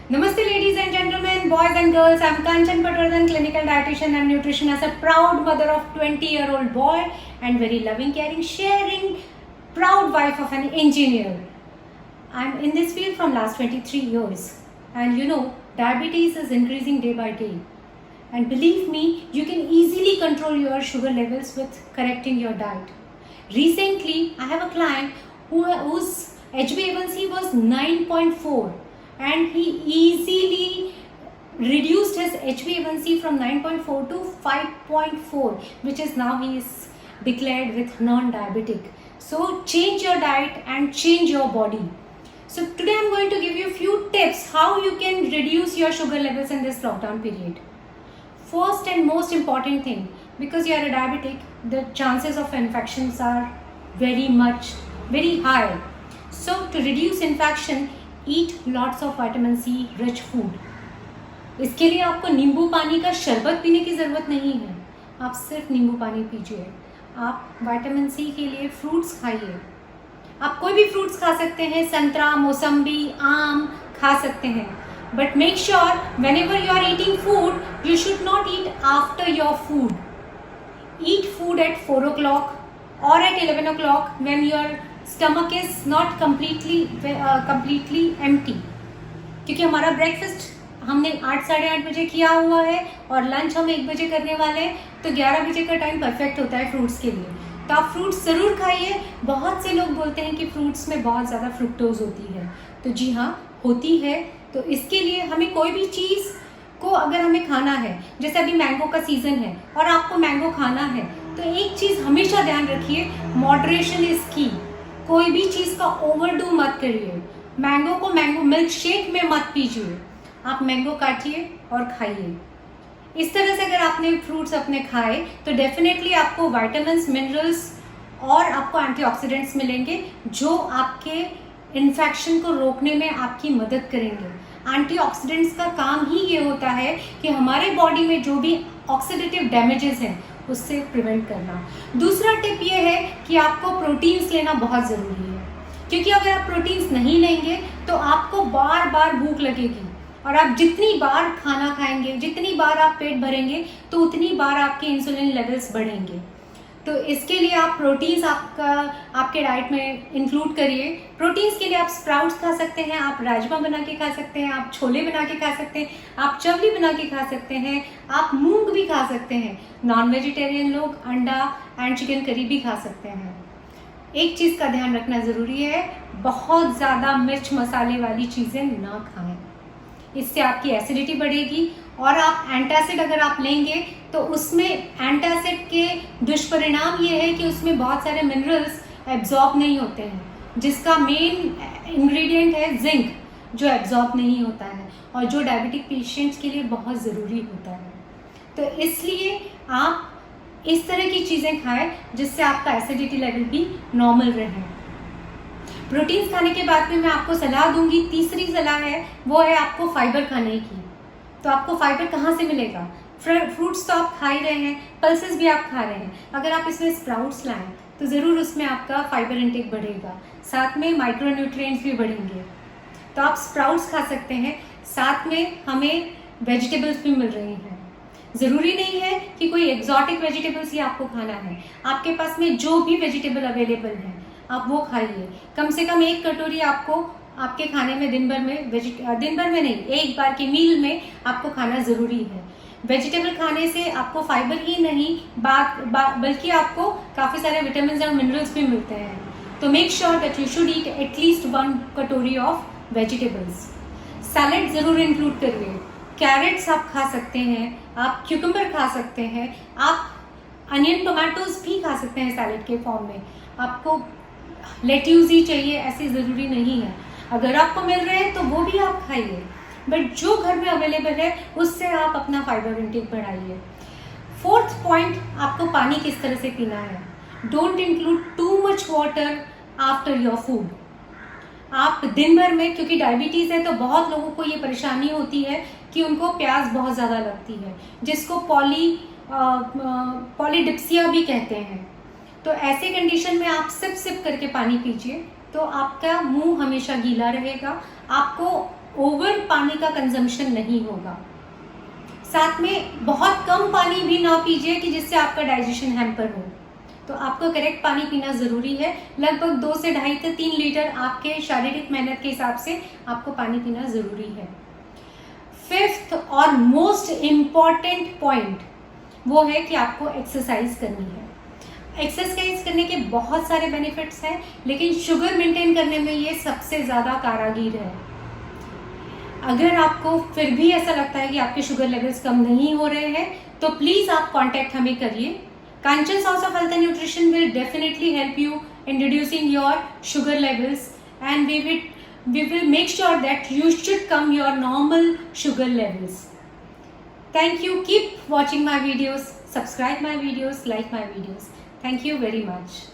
Namaste ladies and gentlemen, boys and girls. I'm Kanchan Patwardhan, clinical dietitian and nutritionist, a proud mother of 20-year-old boy and very loving, caring, sharing, proud wife of an engineer. I'm in this field from last 23 years. And diabetes is increasing day by day. And believe me, you can easily control your sugar levels with correcting your diet. Recently, I have a client whose HbA1c was 9.4 and he easily reduced his HbA1c from 9.4 to 5.4, which is now he is declared with non-diabetic. So change your diet and change your body. So today I'm going to give you a few tips how you can reduce your sugar levels in this lockdown period. First and most important thing, because you are a diabetic, the chances of infections are very high. So to reduce infection, eat lots of vitamin C rich food. इसके लिए आपको नींबू पानी का शरबत पीने की ज़रूरत नहीं है, आप सिर्फ नींबू पानी पीजिए. आप विटामिन सी के लिए फ्रूट्स खाइए. आप कोई भी फ्रूट्स खा सकते हैं, संतरा, मौसम्बी, आम खा सकते हैं. But make sure whenever you are eating food, you should not eat after your food. Eat food at 4 o'clock or at 11 o'clock when your stomach is not completely empty. क्योंकि हमारा ब्रेकफास्ट हमने 8-8:30 बजे किया हुआ है और लंच हम 1 बजे करने वाले हैं, तो 11 बजे का टाइम परफेक्ट होता है फ्रूट्स के लिए. तो आप फ्रूट्स ज़रूर खाइए. बहुत से लोग बोलते हैं कि फ्रूट्स में बहुत ज़्यादा फ्रुक्टोज होती है, तो जी हाँ, होती है. तो इसके लिए हमें कोई भी चीज़ को अगर हमें खाना है, जैसे अभी मैंगो का सीज़न है और आपको मैंगो खाना है, तो एक चीज़ हमेशा ध्यान रखिए, मॉडरेशन इज़ की. कोई भी चीज़ का ओवरडू मत करिए. मैंगो को मैंगो मिल्क शेक में मत पीजिए. आप मैंगो काटिए और खाइए. इस तरह से अगर आपने फ्रूट्स अपने खाए तो डेफिनेटली आपको विटामिन्स, मिनरल्स और आपको एंटीऑक्सीडेंट्स मिलेंगे जो आपके इन्फेक्शन को रोकने में आपकी मदद करेंगे. एंटीऑक्सीडेंट्स का काम ही ये होता है कि हमारे बॉडी में जो भी ऑक्सीडेटिव डैमेजेस हैं उससे प्रिवेंट करना. दूसरा टिप ये है कि आपको प्रोटीन्स लेना बहुत ज़रूरी है, क्योंकि अगर आप प्रोटीन्स नहीं लेंगे तो आपको बार बार भूख लगेगी और आप जितनी बार खाना खाएंगे, जितनी बार आप पेट भरेंगे, तो उतनी बार आपके इंसुलिन लेवल्स बढ़ेंगे. तो इसके लिए आप प्रोटीन्स आपके डाइट में इंक्लूड करिए. प्रोटीन्स के लिए आप स्प्राउट्स खा सकते हैं, आप राजमा बना के खा सकते हैं, आप छोले बना के खा सकते हैं, आप चवली बना के खा सकते हैं, आप मूंग भी खा सकते हैं. नॉन वेजिटेरियन लोग अंडा एंड चिकन करी भी खा सकते हैं. एक चीज़ का ध्यान रखना ज़रूरी है, बहुत ज़्यादा मिर्च मसाले वाली चीज़ें ना खाएं. इससे आपकी एसिडिटी बढ़ेगी. और आप एंटासिड अगर आप लेंगे तो उसमें एंटासिड के दुष्परिणाम ये है कि उसमें बहुत सारे मिनरल्स एब्जॉर्ब नहीं होते हैं, जिसका मेन इंग्रेडिएंट है जिंक, जो एब्जॉर्ब नहीं होता है और जो डायबिटिक पेशेंट्स के लिए बहुत ज़रूरी होता है. तो इसलिए आप इस तरह की चीज़ें खाएं जिससे आपका एसिडिटी लेवल भी नॉर्मल रहे. प्रोटीन्स खाने के बाद में मैं आपको सलाह दूंगी, तीसरी सलाह है वो है आपको फाइबर खाने की. तो आपको फाइबर कहाँ से मिलेगा? फ्रूट्स तो आप खा ही रहे हैं, पल्सेस भी आप खा रहे हैं. अगर आप इसमें स्प्राउट्स लाएं तो ज़रूर उसमें आपका फाइबर इंटेक बढ़ेगा, साथ में माइक्रो न्यूट्रिएंट्स भी बढ़ेंगे. तो आप स्प्राउट्स खा सकते हैं, साथ में हमें वेजिटेबल्स भी मिल रही हैं. ज़रूरी नहीं है कि कोई एग्जॉटिक वेजिटेबल्स ही आपको खाना है. आपके पास में जो भी वेजिटेबल अवेलेबल है आप वो खाइए. कम से कम 1 कटोरी आपको आपके खाने में दिन भर में नहीं, एक बार की मील में आपको खाना ज़रूरी है. वेजिटेबल खाने से आपको फाइबर ही नहीं बल्कि आपको काफ़ी सारे विटामिन और मिनरल्स भी मिलते हैं. तो make sure that you should eat at least 1 कटोरी ऑफ वेजिटेबल्स. सैलेड ज़रूर इंक्लूड करिए. कैरेट्स आप खा सकते हैं, आप क्यूकम्बर खा सकते हैं, आप अनियन टोमेटोज भी खा सकते हैं सैलेड के फॉर्म में. आपको लेट्यूस ही चाहिए ऐसी ज़रूरी नहीं है. अगर आपको मिल रहे हैं तो वो भी आप खाइए, बट जो घर में अवेलेबल है उससे आप अपना फाइबर इंटेक बढ़ाइए. 4th पॉइंट, आपको पानी किस तरह से पीना है. Don't include too much water after your food. आप दिन भर में, क्योंकि डायबिटीज़ है तो बहुत लोगों को ये परेशानी होती है कि उनको प्यास बहुत ज़्यादा लगती है, जिसको पॉलीडिप्सिया भी कहते हैं. तो ऐसे कंडीशन में आप सिप करके पानी पीजिए तो आपका मुंह हमेशा गीला रहेगा. आपको ओवर पानी का कंजम्पशन नहीं होगा। साथ में बहुत कम पानी भी ना पीजिए कि जिससे आपका डाइजेशन हैम्पर हो। तो आपको करेक्ट पानी पीना ज़रूरी है। लगभग 2 से 2.5 से 3 लीटर आपके शारीरिक मेहनत के हिसाब से आपको पानी पीना ज़रूरी है। फिफ्थ और मोस्ट इम्पॉर्टेंट पॉइंट वो है कि आपको एक्सरसाइज करनी है। एक्सरसाइज करने के बहुत सारे बेनिफिट्स हैं, लेकिन शुगर मेंटेन करने में ये सबसे ज़्यादा कारागर है। अगर आपको फिर भी ऐसा लगता है कि आपके शुगर लेवल्स कम नहीं हो रहे हैं तो प्लीज़ आप कांटेक्ट हमें करिए। Kanchan's House of Health and Nutrition will definitely help you in reducing your sugar levels, and we will make sure that you should come your normal sugar levels. Thank you. Keep watching my videos, subscribe my videos, like my videos. Thank you very much.